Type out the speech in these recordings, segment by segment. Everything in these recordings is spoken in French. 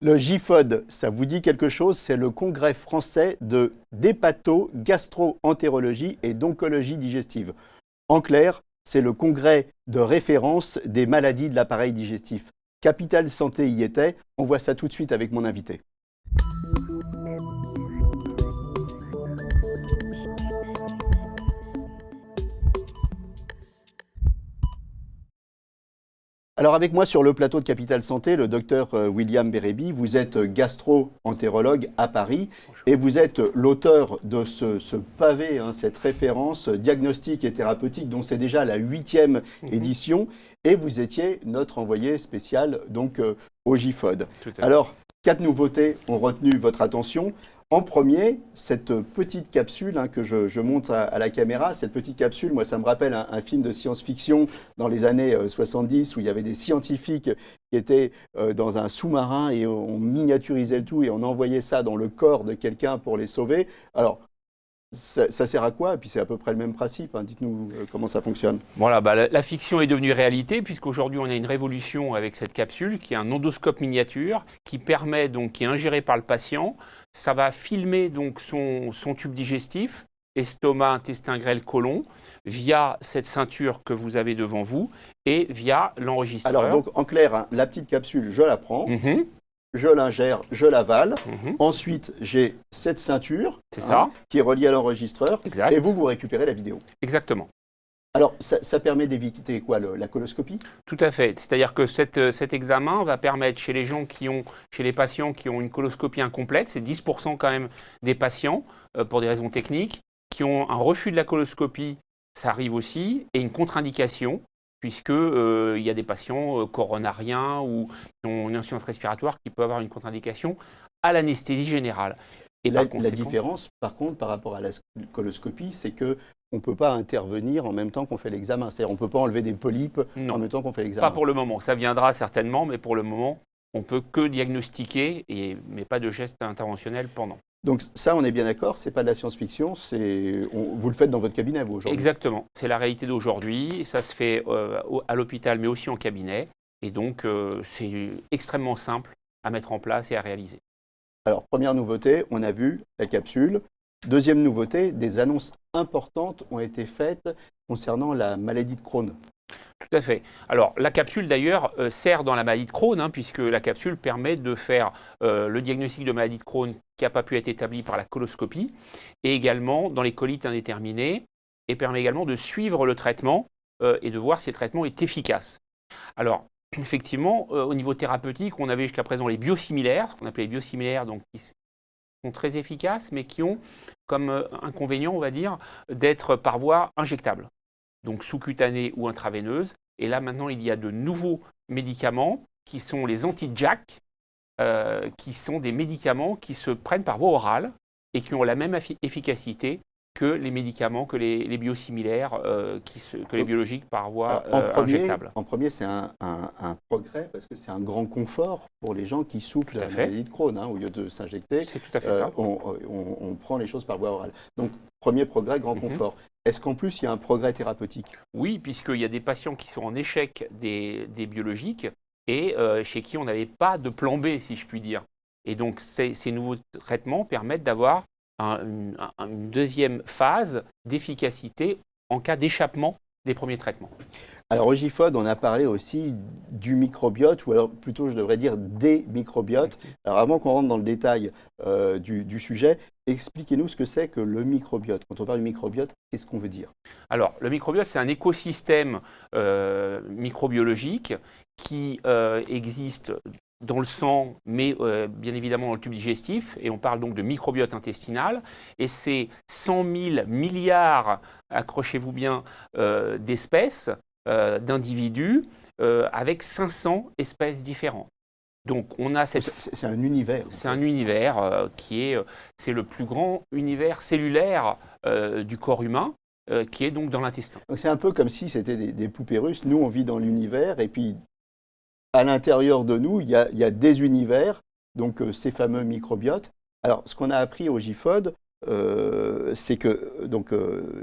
Le GIFOD, ça vous dit quelque chose? C'est le congrès français d'hépato, gastro-entérologie et d'oncologie digestive. En clair, c'est le congrès de référence des maladies de l'appareil digestif. Capital Santé y était. On voit ça tout de suite avec mon invité. Alors avec moi sur le plateau de Capital Santé, le docteur William Bérébi, vous êtes gastro-entérologue à Paris et vous êtes l'auteur de ce pavé, cette référence diagnostique et thérapeutique dont c'est déjà la 8e édition et vous étiez notre envoyé spécial donc au GIFOD. Alors, 4 nouveautés ont retenu votre attention. En premier, cette petite capsule que je montre à la caméra, cette petite capsule, moi ça me rappelle un film de science-fiction dans les années 70 où il y avait des scientifiques qui étaient dans un sous-marin et on miniaturisait le tout et on envoyait ça dans le corps de quelqu'un pour les sauver. Alors, ça sert à quoi? Et puis c'est à peu près le même principe. Dites-nous comment ça fonctionne. Voilà, la fiction est devenue réalité puisqu'aujourd'hui on a une révolution avec cette capsule qui est un endoscope miniature qui permet donc, qui est ingéré par le patient. Ça va filmer donc son tube digestif, estomac, intestin grêle, côlon, via cette ceinture que vous avez devant vous et via l'enregistreur. Alors donc en clair, la petite capsule, je la prends. Je l'ingère, je l'avale. Ensuite, j'ai cette ceinture qui est reliée à l'enregistreur. Et vous récupérez la vidéo. Exactement. Alors, ça permet d'éviter quoi, la coloscopie? Tout à fait. C'est-à-dire que cet examen va permettre chez les patients qui ont une coloscopie incomplète, c'est 10% quand même des patients, pour des raisons techniques, qui ont un refus de la coloscopie, ça arrive aussi, et une contre-indication, puisqu'il y a des patients coronariens ou qui ont une insuffisance respiratoire qui peuvent avoir une contre-indication à l'anesthésie générale. Et la différence, par contre, par rapport à la coloscopie, c'est qu'on ne peut pas intervenir en même temps qu'on fait l'examen. C'est-à-dire qu'on ne peut pas enlever des polypes en même temps qu'on fait l'examen. Pas pour le moment. Ça viendra certainement, mais pour le moment, on ne peut que diagnostiquer, mais pas de geste interventionnel pendant. Donc ça, on est bien d'accord, ce n'est pas de la science-fiction, vous le faites dans votre cabinet, vous, aujourd'hui? Exactement. C'est la réalité d'aujourd'hui. Ça se fait à l'hôpital, mais aussi en cabinet. Et donc, c'est extrêmement simple à mettre en place et à réaliser. Alors, première nouveauté, on a vu la capsule. Deuxième nouveauté, des annonces importantes ont été faites concernant la maladie de Crohn. Tout à fait. Alors, la capsule, d'ailleurs, sert dans la maladie de Crohn, puisque la capsule permet de faire le diagnostic de maladie de Crohn qui n'a pas pu être établi par la coloscopie, et également dans les colites indéterminées, et permet également de suivre le traitement et de voir si le traitement est efficace. Alors, effectivement, au niveau thérapeutique, on avait jusqu'à présent les biosimilaires, ce qu'on appelait les biosimilaires, donc qui sont très efficaces, mais qui ont comme inconvénient, on va dire, d'être par voie injectable, donc sous-cutanée ou intraveineuse. Et là, maintenant, il y a de nouveaux médicaments qui sont les anti-JAK, qui sont des médicaments qui se prennent par voie orale et qui ont la même efficacité que les médicaments, que les biosimilaires, que les biologiques par voie injectable. En premier, c'est un progrès parce que c'est un grand confort pour les gens qui souffrent de la maladie de Crohn. Au lieu de s'injecter, on prend les choses par voie orale. Donc, premier progrès, grand confort. Est-ce qu'en plus, il y a un progrès thérapeutique? Oui, puisqu'il y a des patients qui sont en échec des biologiques et chez qui on n'avait pas de plan B, si je puis dire. Et donc, ces nouveaux traitements permettent d'avoir une deuxième phase d'efficacité en cas d'échappement des premiers traitements. Alors au GIFOD, on a parlé aussi du microbiote, ou alors plutôt je devrais dire des microbiotes. Alors avant qu'on rentre dans le détail du sujet, expliquez-nous ce que c'est que le microbiote. Quand on parle du microbiote, qu'est-ce qu'on veut dire? Alors le microbiote, c'est un écosystème microbiologique qui existe dans le sang, mais bien évidemment dans le tube digestif, et on parle donc de microbiote intestinal, et c'est 100 000 milliards, accrochez-vous bien, d'espèces, d'individus, avec 500 espèces différentes. Donc on a c'est un univers. C'est un univers c'est le plus grand univers cellulaire du corps humain, qui est donc dans l'intestin. Donc c'est un peu comme si c'était des poupées russes. Nous, on vit dans l'univers, et puis à l'intérieur de nous, il y a des univers, donc ces fameux microbiotes. Alors, ce qu'on a appris au GIFOD, c'est que donc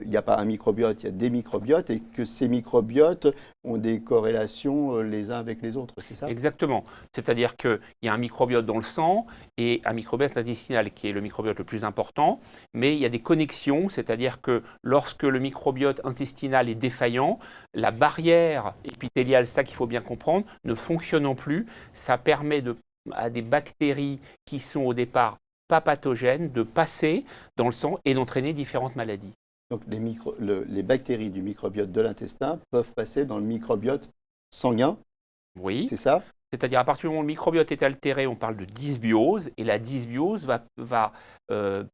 il n'y a pas un microbiote, il y a des microbiotes et que ces microbiotes ont des corrélations les uns avec les autres, c'est ça? Exactement. C'est-à-dire qu'il y a un microbiote dans le sang et un microbiote intestinal qui est le microbiote le plus important, mais il y a des connexions, c'est-à-dire que lorsque le microbiote intestinal est défaillant, la barrière épithéliale, ça qu'il faut bien comprendre, ne fonctionnant plus, ça permet à des bactéries qui sont au départ pas pathogènes de passer dans le sang et d'entraîner différentes maladies. Donc les bactéries du microbiote de l'intestin peuvent passer dans le microbiote sanguin, Oui. c'est ça? C'est-à-dire à partir du moment où le microbiote est altéré, on parle de dysbiose, et la dysbiose va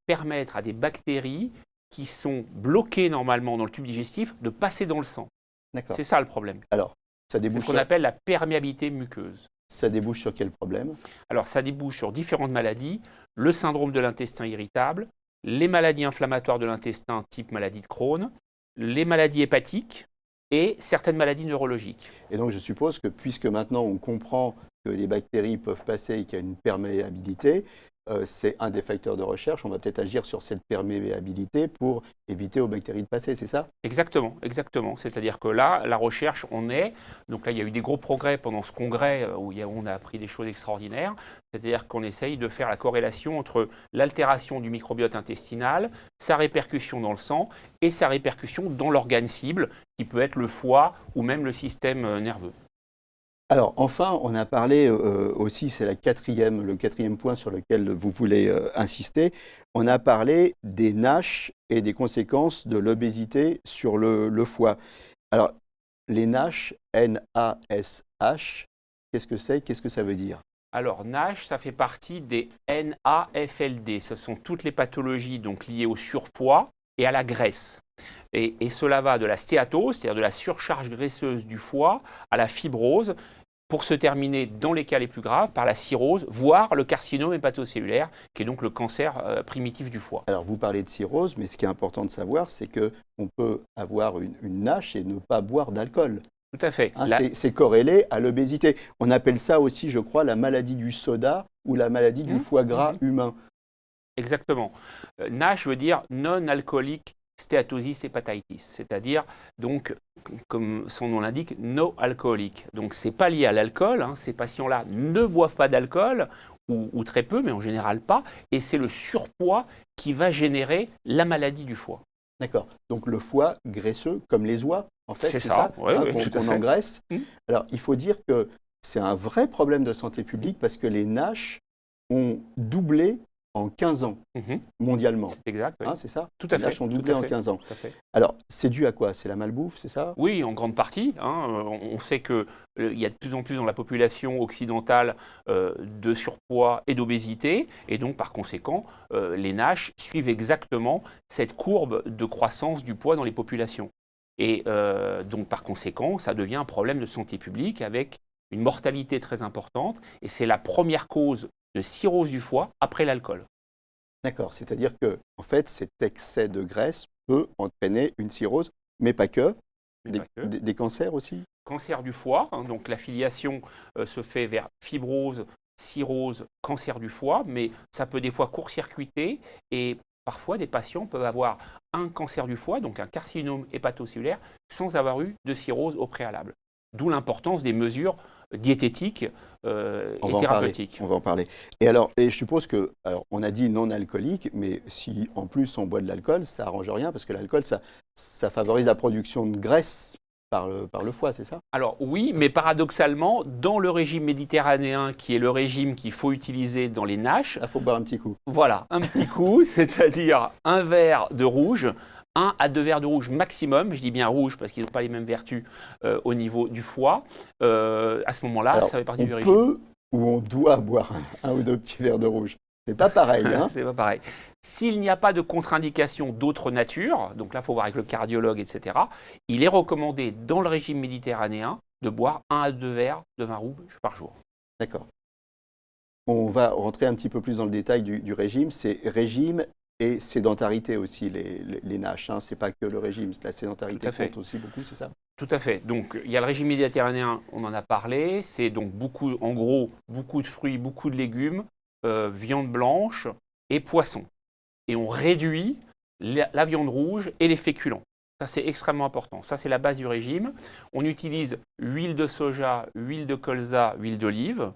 permettre à des bactéries qui sont bloquées normalement dans le tube digestif de passer dans le sang. D'accord. C'est ça le problème. Alors, C'est ce qu'on appelle la perméabilité muqueuse. ça débouche sur quel problème? Alors ça débouche sur différentes maladies, le syndrome de l'intestin irritable, les maladies inflammatoires de l'intestin type maladie de Crohn, les maladies hépatiques et certaines maladies neurologiques. Et donc, je suppose que puisque maintenant on comprend que les bactéries peuvent passer et qu'il y a une perméabilité, c'est un des facteurs de recherche. On va peut-être agir sur cette perméabilité pour éviter aux bactéries de passer, c'est ça? Exactement, exactement. C'est-à-dire que là, la recherche, donc là, il y a eu des gros progrès pendant ce congrès où on a appris des choses extraordinaires. C'est-à-dire qu'on essaye de faire la corrélation entre l'altération du microbiote intestinal, sa répercussion dans le sang et sa répercussion dans l'organe cible, qui peut être le foie ou même le système nerveux. Alors, enfin, on a parlé aussi, c'est le quatrième point sur lequel vous voulez insister, on a parlé des NASH et des conséquences de l'obésité sur le foie. Alors, les NASH, N-A-S-H, qu'est-ce que c'est? Qu'est-ce que ça veut dire? Alors, NASH, ça fait partie des NAFLD. Ce sont toutes les pathologies donc, liées au surpoids et à la graisse. Et cela va de la stéatose, c'est-à-dire de la surcharge graisseuse du foie, à la fibrose, pour se terminer, dans les cas les plus graves, par la cirrhose, voire le carcinome hépatocellulaire, qui est donc le cancer primitif du foie. Alors, vous parlez de cirrhose, mais ce qui est important de savoir, c'est qu'on peut avoir une NASH et ne pas boire d'alcool. Tout à fait. Hein, c'est corrélé à l'obésité. On appelle ça aussi, je crois, la maladie du soda ou la maladie du foie gras humain. Exactement. NASH veut dire non-alcoolique stéatosis hépatitis, c'est-à-dire, donc, comme son nom l'indique, no alcoolique. Donc, ce n'est pas lié à l'alcool, hein. Ces patients-là ne boivent pas d'alcool, ou très peu, mais en général pas, et c'est le surpoids qui va générer la maladie du foie. D'accord. Donc, le foie graisseux, comme les oies, en fait, c'est ça, oui, qu'on engraisse. Mmh. Alors, il faut dire que c'est un vrai problème de santé publique parce que les NASH ont doublé en 15 ans, mondialement. Exact, oui. Hein, c'est ça? Tout à fait. Les NASH ont doublé en 15 ans. Tout à fait. Alors, c'est dû à quoi? C'est la malbouffe, c'est ça? Oui, en grande partie. On sait qu'il y a de plus en plus dans la population occidentale de surpoids et d'obésité, et donc par conséquent, les NASH suivent exactement cette courbe de croissance du poids dans les populations. Et donc par conséquent, ça devient un problème de santé publique avec une mortalité très importante, et c'est la première cause de cirrhose du foie après l'alcool. D'accord, c'est-à-dire que en fait, cet excès de graisse peut entraîner une cirrhose, mais pas que, des cancers aussi? Cancer du foie, hein, donc la filiation se fait vers fibrose, cirrhose, cancer du foie, mais ça peut des fois court-circuiter et parfois des patients peuvent avoir un cancer du foie, donc un carcinome hépatocellulaire, sans avoir eu de cirrhose au préalable. D'où l'importance des mesures diététiques et thérapeutiques. On va en parler. Et je suppose que, on a dit non alcoolique, mais si en plus on boit de l'alcool, ça arrange rien parce que l'alcool, ça favorise la production de graisse par le foie, c'est ça? Alors oui, mais paradoxalement, dans le régime méditerranéen, qui est le régime qu'il faut utiliser dans les NASH, il faut boire un petit coup. Voilà, un petit coup, c'est-à-dire un verre de rouge, 1 à 2 verres de rouge maximum, je dis bien rouge parce qu'ils n'ont pas les mêmes vertus au niveau du foie. À ce moment-là, ça fait partie du régime. On peut ou on doit boire un ou deux petits verres de rouge. C'est pas pareil. Hein. C'est pas pareil. S'il n'y a pas de contre-indication d'autre nature, donc là, il faut voir avec le cardiologue, etc., il est recommandé dans le régime méditerranéen de boire 1 à 2 verres de vin rouge par jour. D'accord. On va rentrer un petit peu plus dans le détail du régime. C'est régime et sédentarité aussi, les NASH. Hein. Ce n'est pas que le régime, la sédentarité compte aussi beaucoup, c'est ça? Tout à fait. Donc, il y a le régime méditerranéen, on en a parlé. C'est donc en gros, beaucoup de fruits, beaucoup de légumes, viande blanche et poisson. et on réduit la viande rouge et les féculents. Ça, c'est extrêmement important. Ça, c'est la base du régime. On utilise huile de soja, huile de colza, huile d'olive,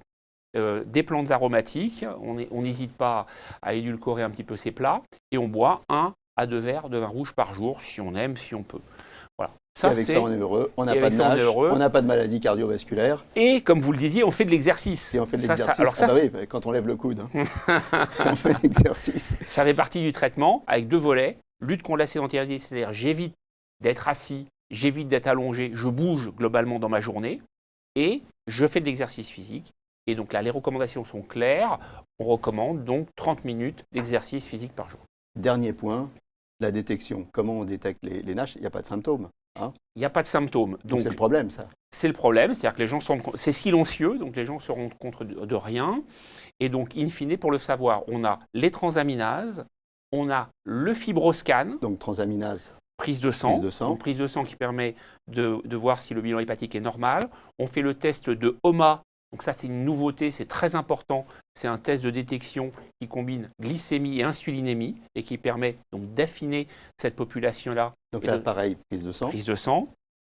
des plantes aromatiques. On n'hésite pas à édulcorer un petit peu ces plats. Et on boit 1 à 2 verres de vin rouge par jour, si on aime, si on peut. Voilà. Ça, avec ça, on est heureux. On n'a pas de nage, on n'a pas de maladie cardiovasculaire. Et comme vous le disiez, on fait de l'exercice. Et on fait de l'exercice. Alors ça, oui, quand on lève le coude, hein. On fait de l'exercice. Ça fait partie du traitement avec 2 volets. Lutte contre la sédentarité, c'est-à-dire j'évite d'être assis, j'évite d'être allongé, je bouge globalement dans ma journée et je fais de l'exercice physique. Et donc là, les recommandations sont claires. On recommande donc 30 minutes d'exercice physique par jour. Dernier point, la détection. Comment on détecte les NASH? Il n'y a pas de symptômes. Hein? Il n'y a pas de symptômes. Donc c'est le problème, ça. C'est le problème, c'est-à-dire que les gens c'est silencieux, donc les gens se rendent compte de rien. Et donc, in fine, pour le savoir, on a les transaminases, on a le fibroscan. Donc transaminase. Prise de sang. Donc, prise de sang qui permet de voir si le bilan hépatique est normal. On fait le test de HOMA. Donc ça, c'est une nouveauté, c'est très important. C'est un test de détection qui combine glycémie et insulinémie et qui permet donc d'affiner cette population-là. Donc là, pareil, prise de sang. Prise de sang.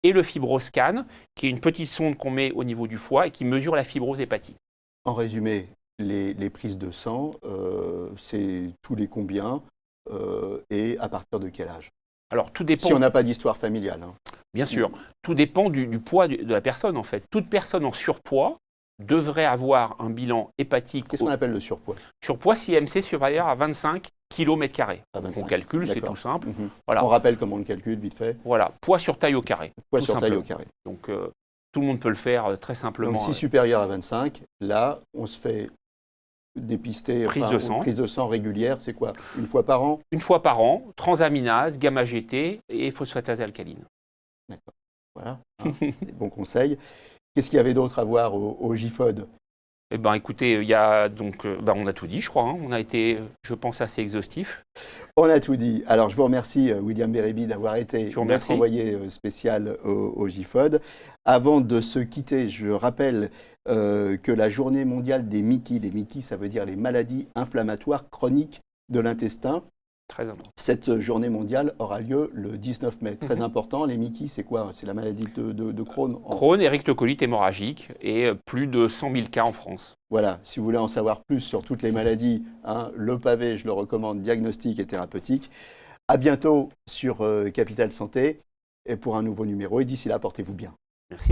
Et le fibroscan, qui est une petite sonde qu'on met au niveau du foie et qui mesure la fibrose hépatique. En résumé, les prises de sang, c'est tous les combien et à partir de quel âge? Alors, tout dépend. Si on n'a pas d'histoire familiale. Hein. Bien sûr. Tout dépend du poids de la personne, en fait. Toute personne en surpoids devrait avoir un bilan hépatique. Qu'est-ce qu'on appelle le surpoids? Surpoids, si IMC supérieur à 25 km². On calcule, c'est tout simple. Voilà. On rappelle comment on le calcule, vite fait. Voilà, poids sur taille au carré. Poids sur taille au carré. Donc, tout le monde peut le faire très simplement. Donc, si supérieur à 25, là, on se fait dépister. Prise de sang régulière, c'est quoi? Une fois par an? Une fois par an, transaminase, gamma-GT et phosphatase alcaline. D'accord. Voilà, hein, des bons conseils. Qu'est-ce qu'il y avait d'autre à voir au GIFOD? Eh bien, écoutez, il y a donc, on a tout dit, je crois. Hein. On a été, je pense, assez exhaustif. On a tout dit. Alors, je vous remercie, William Bérébi, d'avoir été notre envoyé spécial au GIFOD. Avant de se quitter, je rappelle que la journée mondiale des MICI, les MICI, ça veut dire les maladies inflammatoires chroniques de l'intestin. Très important. Cette journée mondiale aura lieu le 19 mai. Très important. Les MICI, c'est quoi? C'est la maladie de Crohn. Crohn, érectocolite hémorragique et plus de 100 000 cas en France. Voilà, si vous voulez en savoir plus sur toutes les maladies, hein, le pavé, je le recommande, diagnostic et thérapeutique. À bientôt sur Capital Santé et pour un nouveau numéro. Et d'ici là, portez-vous bien. Merci.